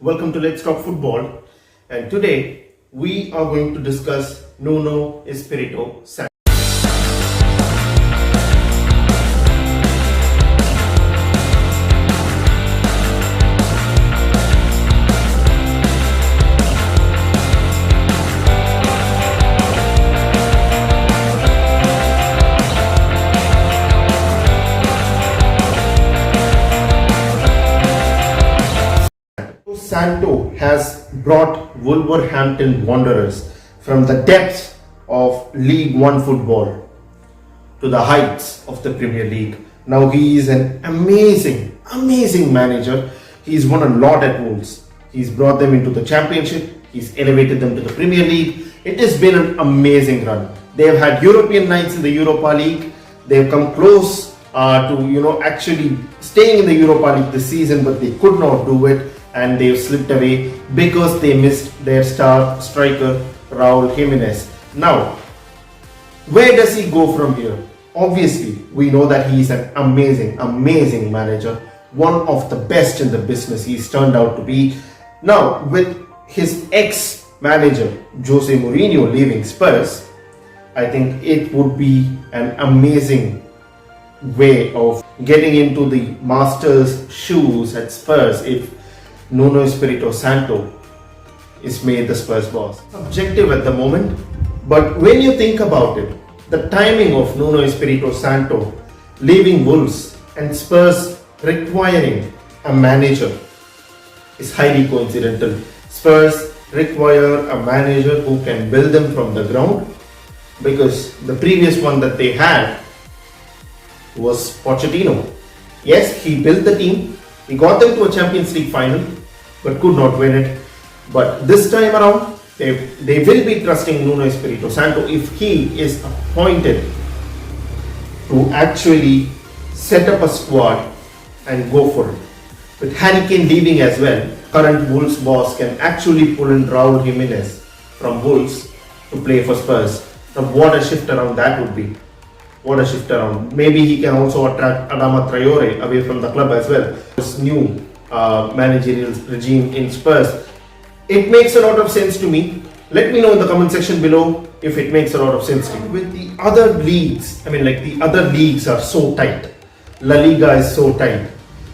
Welcome to Let's Talk Football. And today we are going to discuss Nuno Espirito Santo. Santo has brought Wolverhampton Wanderers from the depths of League One football to the heights of the Premier League. Now he is an amazing manager. He's won a lot at Wolves. He's brought them into the Championship. He's elevated them to the Premier League. It has been an amazing run. They've had European nights in the Europa League. They've come close to actually staying in the Europa League this season, but they could not do it. And they've slipped away because they missed their star striker Raul Jimenez. Now, where does he go from here? Obviously, we know that he is an amazing manager, one of the best in the business he's turned out to be. Now, with his ex-manager Jose Mourinho leaving Spurs, I think it would be an amazing way of getting into the master's shoes at Spurs if Nuno Espirito Santo is made the Spurs boss. Subjective at the moment, but when you think about it, the timing of Nuno Espirito Santo leaving Wolves and Spurs requiring a manager is highly coincidental. Spurs require a manager who can build them from the ground, because the previous one that they had was Pochettino. Yes, he built the team, he got them to a Champions League final, but could not win it. But this time around, they will be trusting Nuno Espirito Santo if he is appointed to actually set up a squad and go for it. With Harry Kane leaving as well, current Wolves boss can actually pull in Raul Jimenez from Wolves to play for Spurs. Now what a shift around that would be. What a shift around. Maybe he can also attract Adama Traore away from the club as well. This new managerial regime in Spurs. It makes a lot of sense to me. Let me know in the comment section below if it makes a lot of sense to you. With the other leagues, the other leagues are so tight. La Liga is so tight.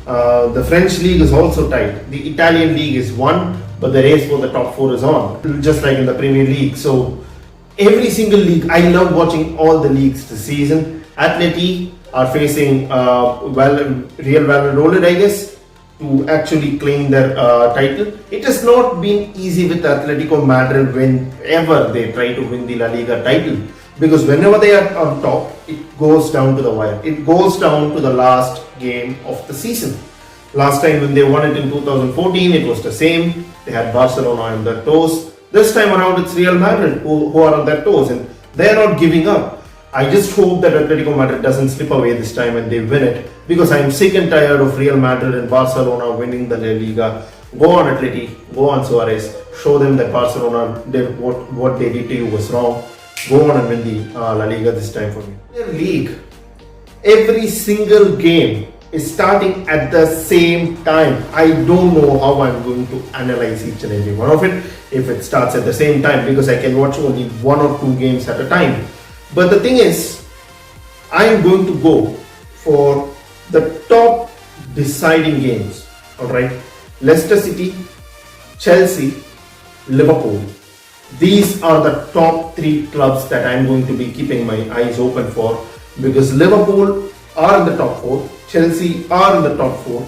The French league is also tight. The Italian league is won, but the race for the top four is on. Just like in the Premier League. So every single league, I love watching all the leagues this season. Atleti are facing Real Valladolid, I guess, to actually claim their title. It has not been easy with Atletico Madrid whenever they try to win the La Liga title, because whenever they are on top, it goes down to the wire. It goes down to the last game of the season. Last time when they won it in 2014, it was the same. They had Barcelona on their toes. This time around, it's Real Madrid who are on their toes, and they're not giving up. I just hope that Atletico Madrid doesn't slip away this time and they win it, because I'm sick and tired of Real Madrid and Barcelona winning the La Liga. Go on Atleti, go on Suarez, show them that Barcelona did what they did to you was wrong. Go on and win the La Liga this time for me. The league, every single game is starting at the same time. I don't know how I'm going to analyze each and every one of it if it starts at the same time, because I can watch only one or two games at a time. But the thing is, I am going to go for the top deciding games. Alright, Leicester City, Chelsea, Liverpool. These are the top three clubs that I am going to be keeping my eyes open for, because Liverpool are in the top four, Chelsea are in the top four.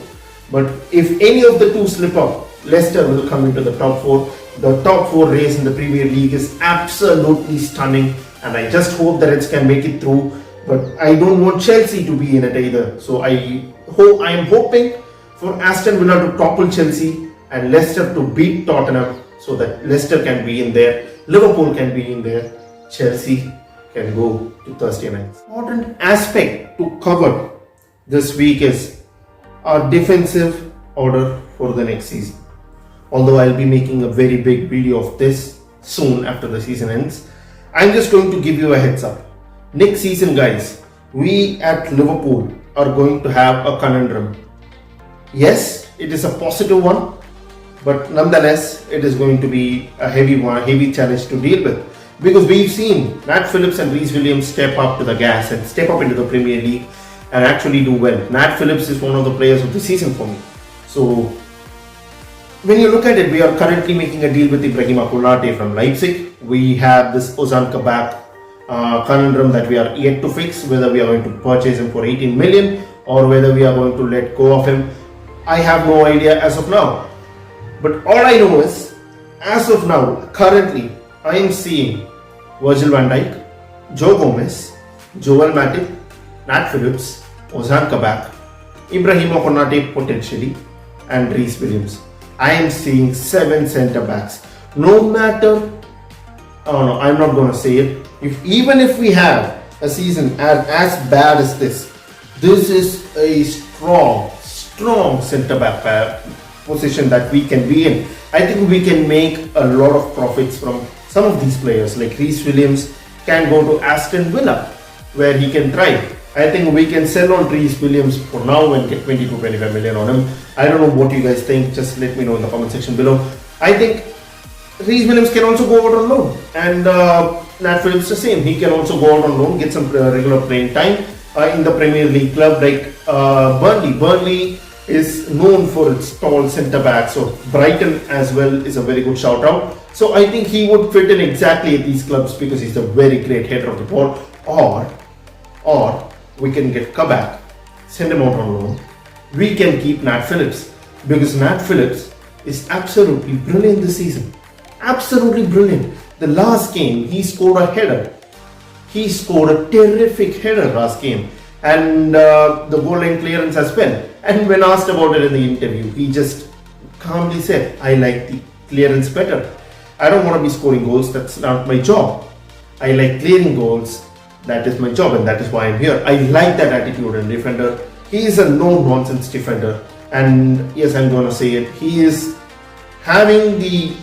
But if any of the two slip up, Leicester will come into the top four. The top four race in the Premier League is absolutely stunning, and I just hope that it can make it through. But I don't want Chelsea to be in it either. So I am hoping for Aston Villa to topple Chelsea and Leicester to beat Tottenham, so that Leicester can be in there, Liverpool can be in there, Chelsea can go to Thursday nights. Important aspect to cover this week is our defensive order for the next season. Although I'll be making a very big video of this soon after the season ends, I'm just going to give you a heads up. Next season, guys, we at Liverpool are going to have a conundrum. Yes, it is a positive one, but nonetheless, it is going to be a heavy challenge to deal with. Because we've seen Nat Phillips and Reece Williams step up to the gas and step up into the Premier League and actually do well. Nat Phillips is one of the players of the season for me. So, when you look at it, we are currently making a deal with Ibrahima Konate from Leipzig. We have this Ozan Kabak conundrum that we are yet to fix, whether we are going to purchase him for 18 million or whether we are going to let go of him. I have no idea as of now. But all I know is, as of now, currently, I am seeing Virgil van Dijk, Joe Gomez, Joel Matip, Nat Phillips, Ozan Kabak, Ibrahima Konate potentially, and Reece Williams. I am seeing 7 centre backs. No matter, oh no, I'm not going to say it. Even if we have a season as bad as this is a strong centre back position that we can be in. I think we can make a lot of profits from some of these players. Like Reece Williams can go to Aston Villa where he can thrive. I think we can sell on Reece Williams for now and get 20 to 25 million on him. I don't know what you guys think. Just let me know in the comment section below. I think Reece Williams can also go out on loan, and Nat Phillips the same. He can also go out on loan, get some regular playing time in the Premier League club like Burnley. Burnley is known for its tall centre back, so Brighton as well is a very good shout out. So I think he would fit in exactly at these clubs because he's a very great header of the ball. Or we can get Kabak, send him out on loan. We can keep Nat Phillips because Nat Phillips is absolutely brilliant this season. Absolutely brilliant. The last game he scored a header. He scored a terrific header last game, and the goal line clearance as well. And when asked about it in the interview, he just calmly said, I like the clearance better. I don't want to be scoring goals, that's not my job. I like clearing goals, that is my job, and that is why I'm here. I like that attitude in defender. He is a no-nonsense defender, and yes, I'm gonna say it, he is having the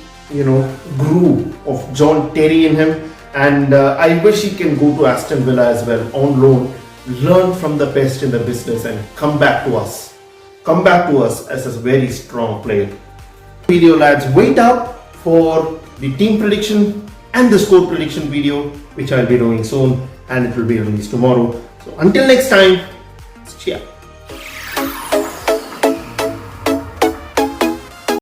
groove of John Terry in him, and I wish he can go to Aston Villa as well on loan, learn from the best in the business and come back to us as a very strong player. Video lads, wait up for the team prediction and the score prediction video, which I'll be doing soon, and it will be released tomorrow. So until next time, cheers.